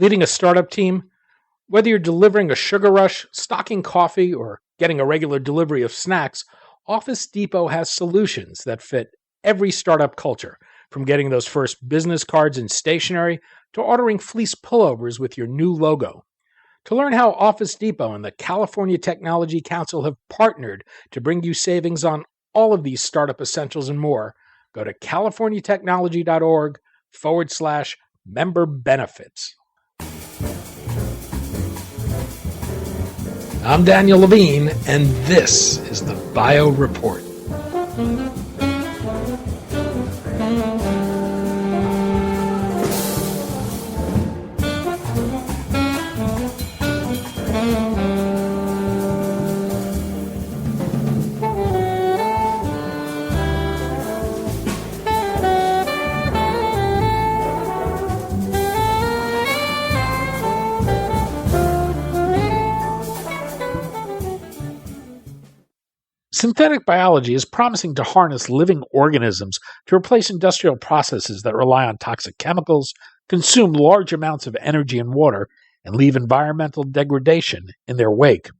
Leading a startup team, whether you're delivering a sugar rush, stocking coffee, or getting a regular delivery of snacks, Office Depot has solutions that fit every startup culture, from getting those first business cards and stationery to ordering fleece pullovers with your new logo. To learn how Office Depot and the California Technology Council have partnered to bring you savings on all of these startup essentials and more, go to californiatechnology.org/member benefits. I'm Daniel Levine, and this is the Bio Report. Synthetic biology is promising to harness living organisms to replace industrial processes that rely on toxic chemicals, consume large amounts of energy and water, and leave environmental degradation in their wake.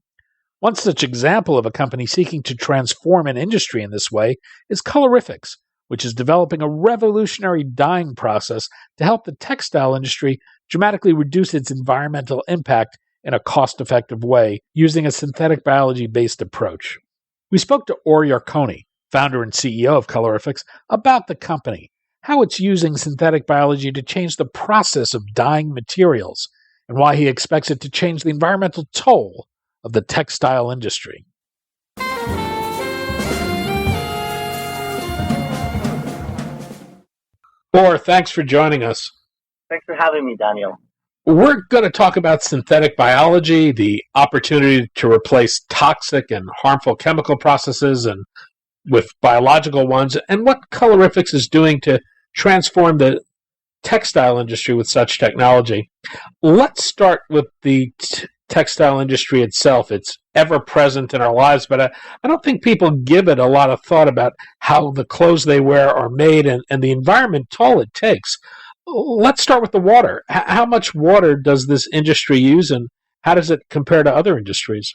One such example of a company seeking to transform an industry in this way is Colorifix, which is developing a revolutionary dyeing process to help the textile industry dramatically reduce its environmental impact in a cost-effective way using a synthetic biology-based approach. We spoke to Orr Yarkoni, founder and CEO of Colorifix, about the company, how it's using synthetic biology to change the process of dyeing materials, and why he expects it to change the environmental toll of the textile industry. Orr, thanks for joining us. Thanks for having me, Daniel. We're going to talk about synthetic biology, the opportunity to replace toxic and harmful chemical processes and with biological ones, and what Colorifix is doing to transform the textile industry with such technology. Let's start with the textile industry itself. It's ever present in our lives, but I don't think people give it a lot of thought about how the clothes they wear are made and the environmental toll it takes. Let's start with the water. How much water does this industry use, and how does it compare to other industries?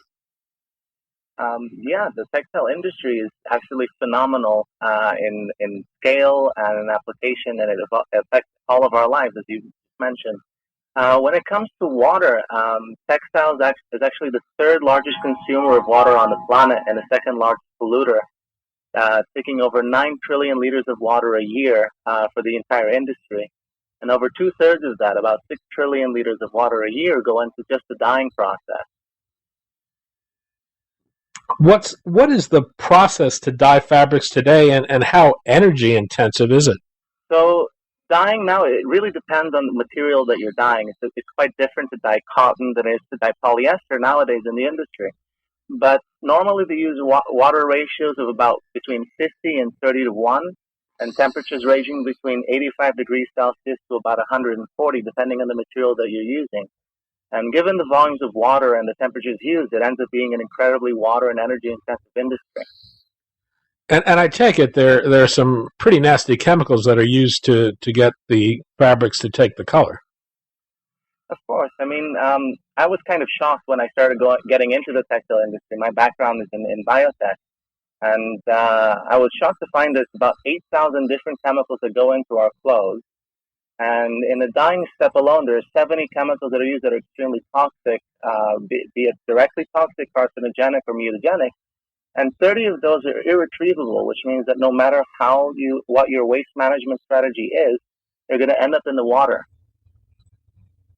The textile industry is actually phenomenal in scale and in application, and it affects all of our lives, as you mentioned. When it comes to water, textiles is actually the third largest consumer of water on the planet and the second largest polluter, taking over 9 trillion liters of water a year for the entire industry. And over 2/3 of that, about 6 trillion liters of water a year, go into just the dyeing process. What is the process to dye fabrics today, and how energy intensive is it? So dyeing now, it really depends on the material that you're dyeing. It's quite different to dye cotton than it is to dye polyester nowadays in the industry. But normally they use water ratios of about between 50 and 30 to 1. And temperatures ranging between 85 degrees Celsius to about 140, depending on the material that you're using. And given the volumes of water and the temperatures used, it ends up being an incredibly water and energy-intensive industry. And I take it there are some pretty nasty chemicals that are used to get the fabrics to take the color. Of course. I mean, I was kind of shocked when I started getting into the textile industry. My background is in biotech. And I was shocked to find there's about 8,000 different chemicals that go into our clothes. And in the dyeing step alone, there are 70 chemicals that are used that are extremely toxic, be it directly toxic, carcinogenic, or mutagenic. And 30 of those are irretrievable, which means that no matter what your waste management strategy is, they're going to end up in the water.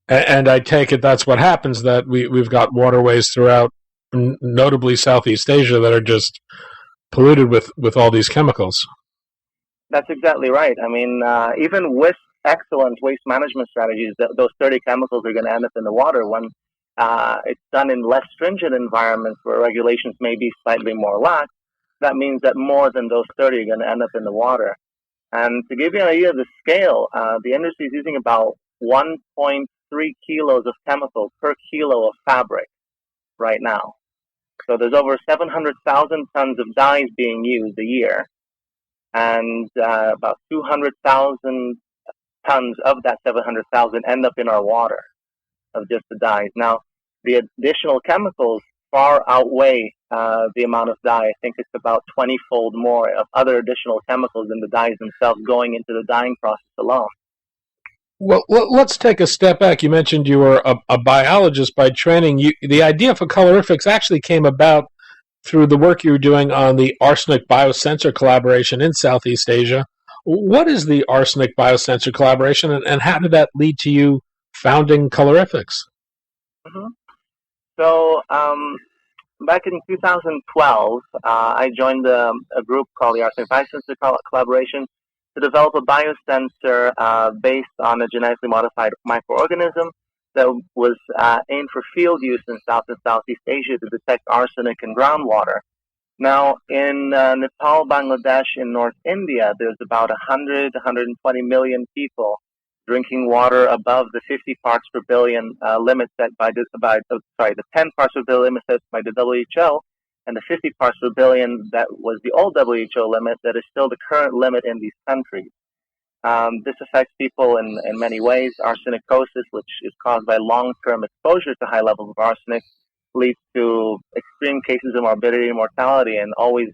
And I take it that's what happens, that we've got waterways throughout, notably Southeast Asia, that are just polluted with all these chemicals. That's exactly right. I mean, even with excellent waste management strategies, those 30 chemicals are going to end up in the water when it's done in less stringent environments where regulations may be slightly more lax. That means that more than those 30 are going to end up in the water. And to give you an idea of the scale, the industry is using about 1.3 kilos of chemical per kilo of fabric right now. So there's over 700,000 tons of dyes being used a year, and about 200,000 tons of that 700,000 end up in our water. of just the dyes. Now, the additional chemicals far outweigh the amount of dye. I think it's about 20-fold more of other additional chemicals than the dyes themselves going into the dyeing process alone. Well, let's take a step back. You mentioned you were a biologist by training. The idea for Colorifix actually came about through the work you were doing on the arsenic biosensor collaboration in Southeast Asia. What is the arsenic biosensor collaboration, and how did that lead to you founding Colorifix? Mm-hmm. So back in 2012, I joined a group called the Arsenic Biosensor Collaboration to develop a biosensor based on a genetically modified microorganism that was aimed for field use in South and Southeast Asia to detect arsenic in groundwater. Now, in Nepal, Bangladesh, in North India, there's about 120 million people drinking water above the 50 parts per billion limit set the 10 parts per billion limit set by the WHO, and the 50 parts per billion that was the old WHO limit that is still the current limit in these countries. This affects people in many ways. Arsenicosis, which is caused by long-term exposure to high levels of arsenic, leads to extreme cases of morbidity and mortality, and always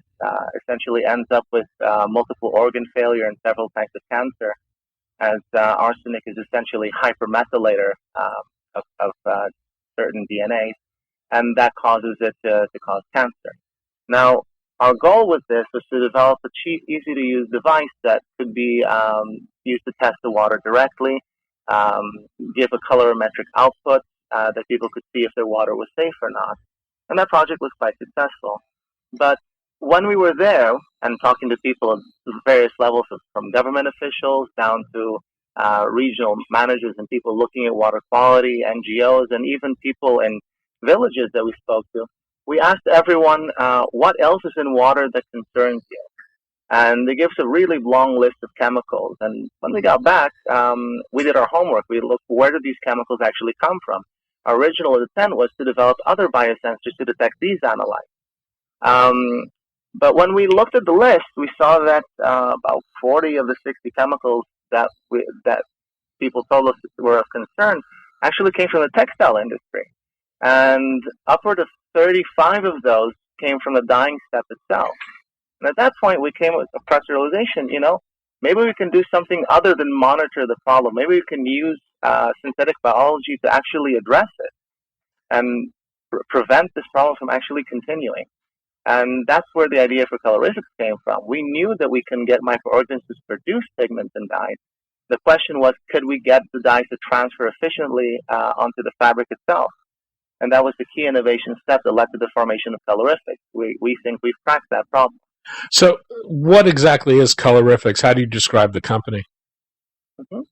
essentially ends up with multiple organ failure and several types of cancer, as arsenic is essentially hypermethylator of certain DNAs, and that causes it to cause cancer. Now, our goal with this was to develop a cheap, easy-to-use device that could be used to test the water directly, give a colorimetric output that people could see if their water was safe or not. And that project was quite successful. But when we were there and talking to people of various levels, from government officials down to regional managers and people looking at water quality, NGOs, and even people in villages that we spoke to, we asked everyone, what else is in water that concerns you? And they gave us a really long list of chemicals. And when we got back, we did our homework. We looked, where did these chemicals actually come from? Our original intent was to develop other biosensors to detect these analytes. But when we looked at the list, we saw that about 40 of the 60 chemicals that people told us were of concern actually came from the textile industry. And upward of 35 of those came from the dyeing step itself. And at that point, we came with a press realization, maybe we can do something other than monitor the problem. Maybe we can use synthetic biology to actually address it and prevent this problem from actually continuing. And that's where the idea for Colorifix came from. We knew that we can get microorganisms to produce pigments and dyes. The question was, could we get the dyes to transfer efficiently onto the fabric itself? And that was the key innovation step that led to the formation of Colorifix. We think we've cracked that problem. So what exactly is Colorifix? How do you describe the company? Mm-hmm.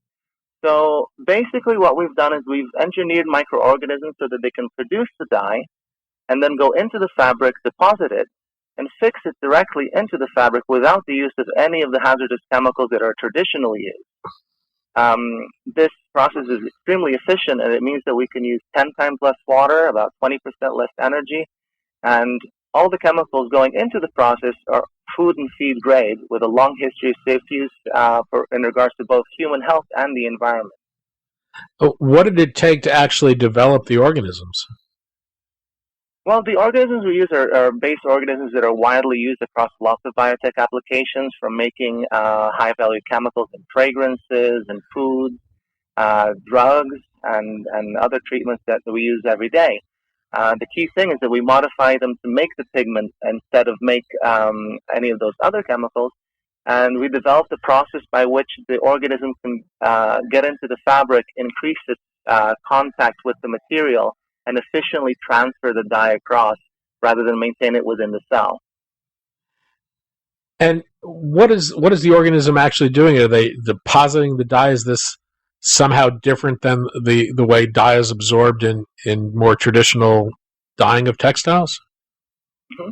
So basically what we've done is we've engineered microorganisms so that they can produce the dye and then go into the fabric, deposit it, and fix it directly into the fabric without the use of any of the hazardous chemicals that are traditionally used. This process is extremely efficient, and it means that we can use 10 times less water, about 20% less energy, and all the chemicals going into the process are food and feed grade with a long history of safe use in regards to both human health and the environment. What did it take to actually develop the organisms? Well, the organisms we use are base organisms that are widely used across lots of biotech applications, from making high-value chemicals in fragrances and foods, drugs, and other treatments that we use every day. The key thing is that we modify them to make the pigment instead of make any of those other chemicals. And we developed a process by which the organism can get into the fabric, increase its contact with the material, and efficiently transfer the dye across rather than maintain it within the cell. And what is the organism actually doing? Are they depositing the dye? Is this somehow different than the way dye is absorbed in more traditional dyeing of textiles? Mm-hmm.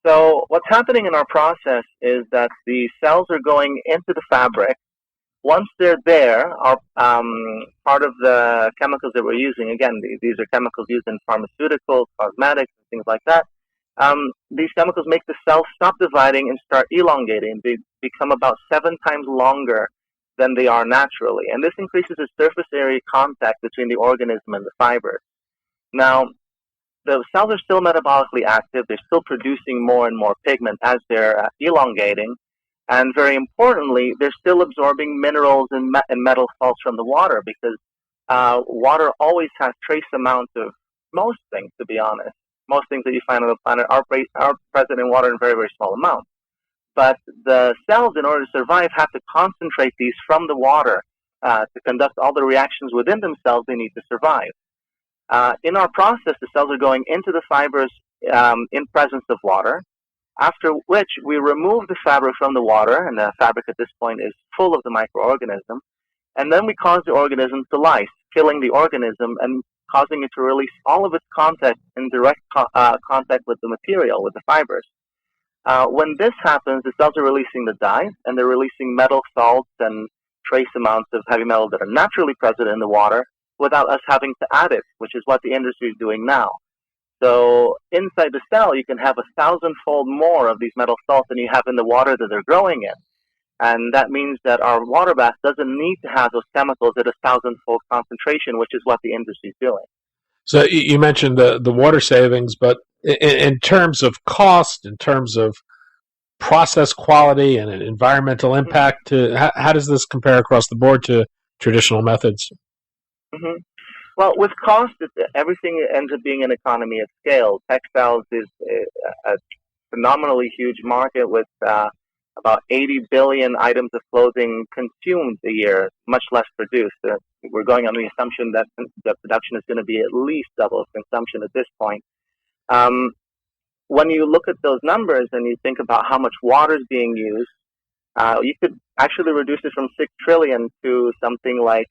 So what's happening in our process is that the cells are going into the fabric. Once they're there, our part of the chemicals that we're using, again, these are chemicals used in pharmaceuticals, cosmetics, and things like that. These chemicals make the cells stop dividing and start elongating. They become about 7 times longer than they are naturally. And this increases the surface area contact between the organism and the fiber. Now, the cells are still metabolically active. They're still producing more and more pigment as they're elongating. And very importantly, they're still absorbing minerals and metal salts from the water, because water always has trace amounts of most things, to be honest. Most things that you find on the planet are present in water in very, very small amounts. But the cells, in order to survive, have to concentrate these from the water to conduct all the reactions within themselves they need to survive. In our process, the cells are going into the fibers in presence of water, after which we remove the fabric from the water, and the fabric at this point is full of the microorganism, and then we cause the organism to lyse, killing the organism and causing it to release all of its contact in direct contact with the material, with the fibers. When this happens, the cells are releasing the dyes, and they're releasing metal salts and trace amounts of heavy metal that are naturally present in the water without us having to add it, which is what the industry is doing now. So inside the cell, you can have 1,000-fold more of these metal salts than you have in the water that they're growing in. And that means that our water bath doesn't need to have those chemicals at 1,000-fold concentration, which is what the industry is doing. So you mentioned the water savings, but in terms of cost, in terms of process quality and environmental impact, how does this compare across the board to traditional methods? Mm-hmm. Well, with cost, everything ends up being an economy of scale. Textiles is a phenomenally huge market with about 80 billion items of clothing consumed a year, much less produced. We're going on the assumption that the production is going to be at least double of consumption at this point. When you look at those numbers and you think about how much water is being used, you could actually reduce it from 6 trillion to something like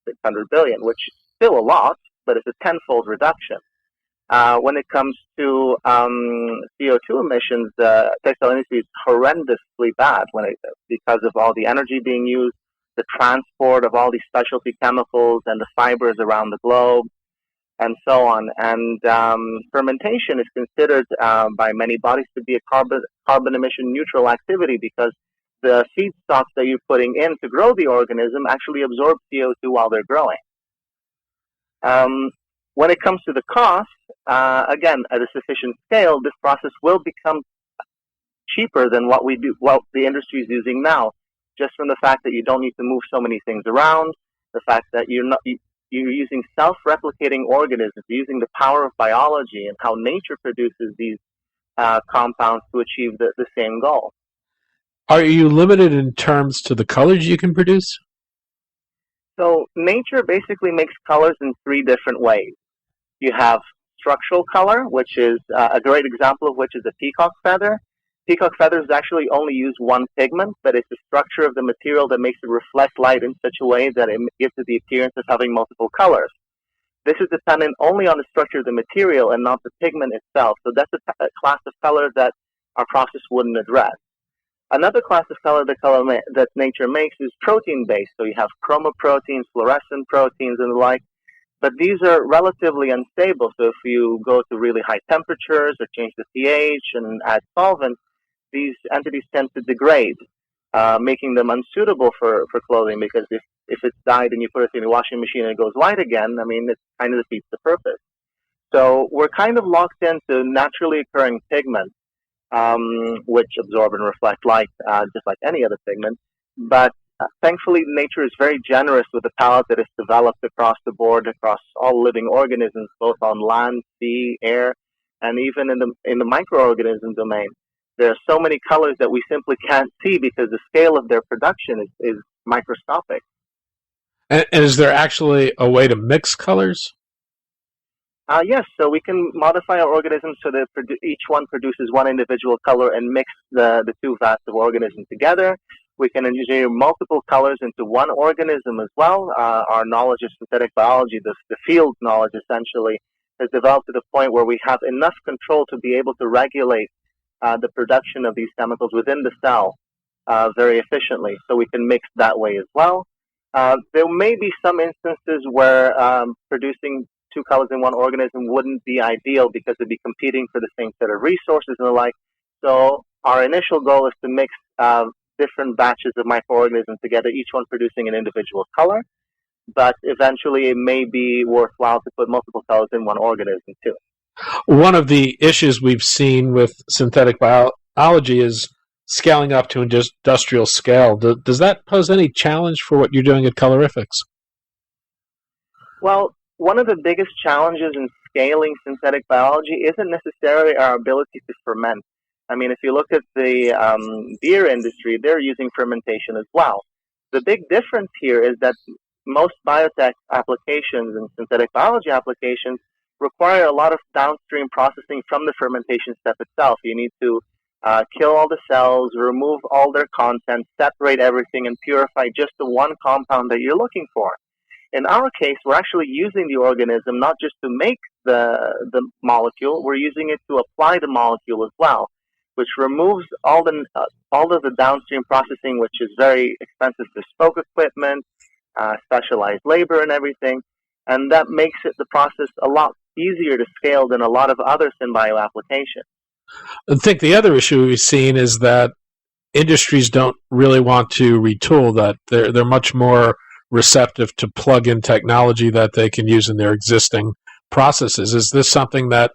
600 billion, which is still a lot, but it's a tenfold reduction. When it comes to CO2 emissions, the textile industry is horrendously bad because of all the energy being used, the transport of all these specialty chemicals and the fibers around the globe, and so on. And fermentation is considered by many bodies to be a carbon emission neutral activity, because the feedstocks that you're putting in to grow the organism actually absorb CO2 while they're growing. When it comes to the cost, again, at a sufficient scale, this process will become cheaper than what the industry is using now, just from the fact that you don't need to move so many things around, the fact that you're using self-replicating organisms, using the power of biology and how nature produces these compounds to achieve the same goal. Are you limited in terms to the colors you can produce? So nature basically makes colors in 3 different ways. You have structural color, which is a great example of which is a peacock feather. Peacock feathers actually only use one pigment, but it's the structure of the material that makes it reflect light in such a way that it gives it the appearance of having multiple colors. This is dependent only on the structure of the material and not the pigment itself. So that's a class of color that our process wouldn't address. Another class of color that nature makes is protein-based. So you have chromoproteins, fluorescent proteins, and the like. But these are relatively unstable. So if you go to really high temperatures or change the pH and add solvent, these entities tend to degrade, making them unsuitable for clothing, because if it's dyed and you put it in a washing machine and it goes white again, I mean, it kind of defeats the purpose. So we're kind of locked into naturally occurring pigments, which absorb and reflect light just like any other pigment. But thankfully, nature is very generous with the palette that is developed across the board, across all living organisms, both on land, sea, air, and even in the microorganism domain. There are so many colors that we simply can't see because the scale of their production is microscopic. And is there actually a way to mix colors? Yes, so we can modify our organisms so that each one produces one individual color and mix the 2 vats of organisms together. We can engineer multiple colors into one organism as well. Our knowledge of synthetic biology, the field knowledge essentially, has developed to the point where we have enough control to be able to regulate the production of these chemicals within the cell very efficiently. So we can mix that way as well. There may be some instances where producing 2 colors in one organism wouldn't be ideal because it'd be competing for the same set of resources and the like. So our initial goal is to mix different batches of microorganisms together, each one producing an individual color. But eventually, it may be worthwhile to put multiple colors in one organism too. One of the issues we've seen with synthetic biology is scaling up to industrial scale. Does that pose any challenge for what you're doing at Colorifix? Well, one of the biggest challenges in scaling synthetic biology isn't necessarily our ability to ferment. I mean, if you look at the beer industry, they're using fermentation as well. The big difference here is that most biotech applications and synthetic biology applications require a lot of downstream processing from the fermentation step itself. You need to kill all the cells, remove all their content, separate everything, and purify just the one compound that you're looking for. In our case, we're actually using the organism not just to make the molecule, we're using it to apply the molecule as well, which removes all of the downstream processing, which is very expensive bespoke equipment, specialized labor and everything, and that makes the process a lot easier to scale than a lot of other synbio applications. I think the other issue we've seen is that industries don't really want to retool, that they're much more receptive to plug-in technology that they can use in their existing processes. Is this something that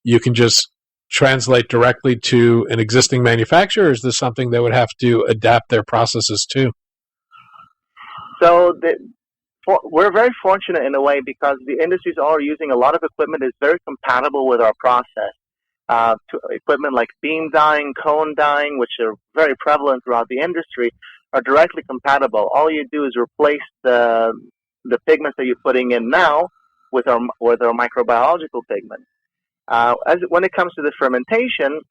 you can just translate directly to an existing manufacturer, or is this something they would have to adapt their processes to? So we're very fortunate in a way because the industries are using a lot of equipment that is very compatible with our process. Equipment like beam dyeing, cone dyeing, which are very prevalent throughout the industry, are directly compatible. All you do is replace the pigments that you're putting in now with our microbiological pigments. When it comes to the fermentation,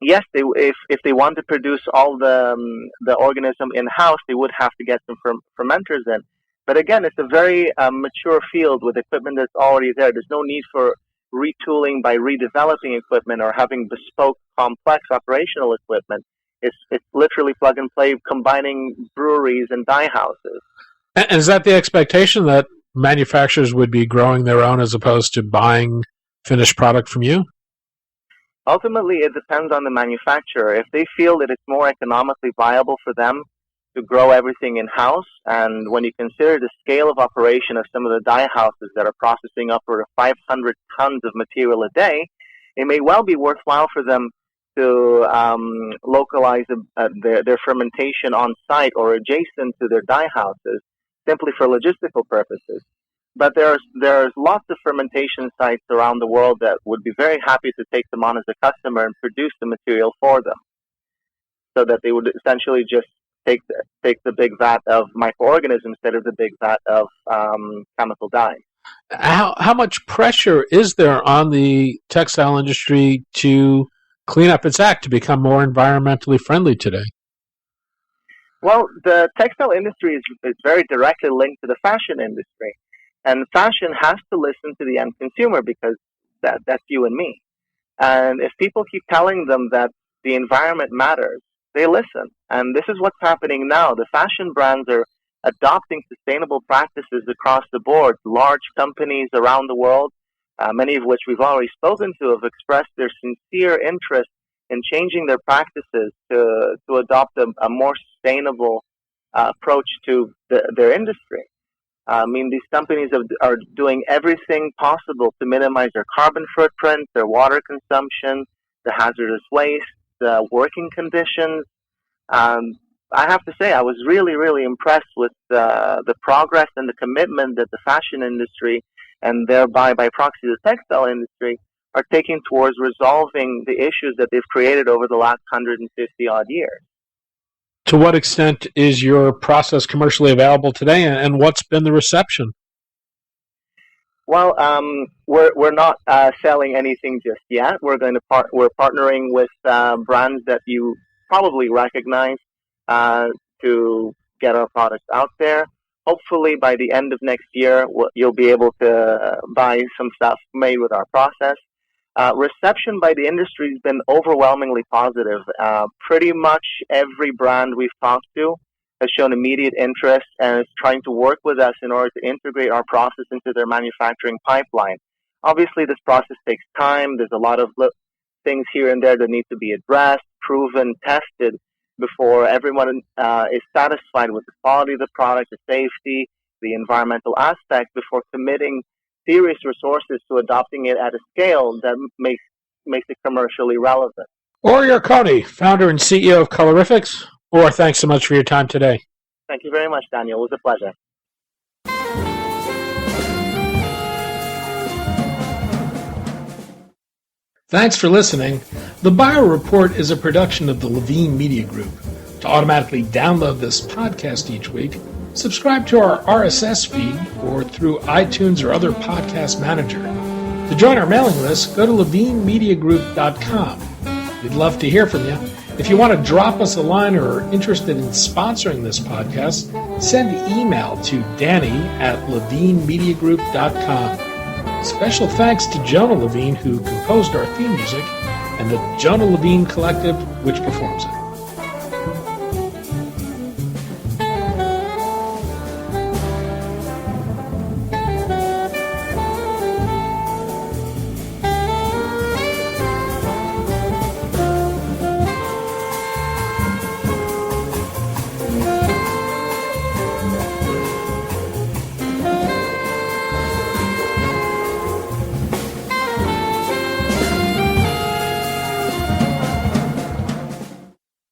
yes, if they want to produce all the organism in-house, they would have to get some fermenters in. But again, it's a very mature field with equipment that's already there. There's no need for retooling by redeveloping equipment or having bespoke, complex operational equipment. It's literally plug and play, combining breweries and dye houses. And is that the expectation, that manufacturers would be growing their own as opposed to buying finished product from you? Ultimately, it depends on the manufacturer. If they feel that it's more economically viable for them to grow everything in-house, and when you consider the scale of operation of some of the dye houses that are processing upward of 500 tons of material a day, it may well be worthwhile for them to localize their fermentation on site or adjacent to their dye houses, simply for logistical purposes. But there's lots of fermentation sites around the world that would be very happy to take them on as a customer and produce the material for them, so that they would essentially just take the big vat of microorganisms instead of the big vat of chemical dye. How much pressure is there on the textile industry to clean up its act to become more environmentally friendly today? Well, the textile industry is very directly linked to the fashion industry. And fashion has to listen to the end consumer, because that's you and me. And if people keep telling them that the environment matters, they listen. And this is what's happening now. The fashion brands are adopting sustainable practices across the board. Large companies around the world, many of which we've already spoken to, have expressed their sincere interest in changing their practices to adopt a more sustainable approach to their industry. I mean, these companies are doing everything possible to minimize their carbon footprint, their water consumption, the hazardous waste, the working conditions. I have to say, I was really, really impressed with the progress and the commitment that the fashion industry, and thereby by proxy the textile industry, are taking towards resolving the issues that they've created over the last 150 odd years. To what extent is your process commercially available today, and what's been the reception? Well, we're not selling anything just yet. We're partnering with brands that you probably recognize to get our products out there. Hopefully, by the end of next year, you'll be able to buy some stuff made with our process. Reception by the industry has been overwhelmingly positive. Pretty much every brand we've talked to has shown immediate interest and is trying to work with us in order to integrate our process into their manufacturing pipeline. Obviously, this process takes time. There's a lot of things here and there that need to be addressed, proven, tested before everyone is satisfied with the quality of the product, the safety, the environmental aspect, before committing serious resources to adopting it at a scale that makes it commercially relevant. Orr Yarkoni, founder and CEO of Colorifix. Orr, thanks so much for your time today. Thank you very much, Daniel. It was a pleasure. Thanks for listening. The Bio Report is a production of the Levine Media Group. To automatically download this podcast each week, subscribe to our RSS feed or through iTunes or other podcast manager. To join our mailing list, go to levinemediagroup.com. We'd love to hear from you. If you want to drop us a line or are interested in sponsoring this podcast, send email to danny@levinemediagroup.com. Special thanks to Jonah Levine, who composed our theme music, and the Jonah Levine Collective, which performs it.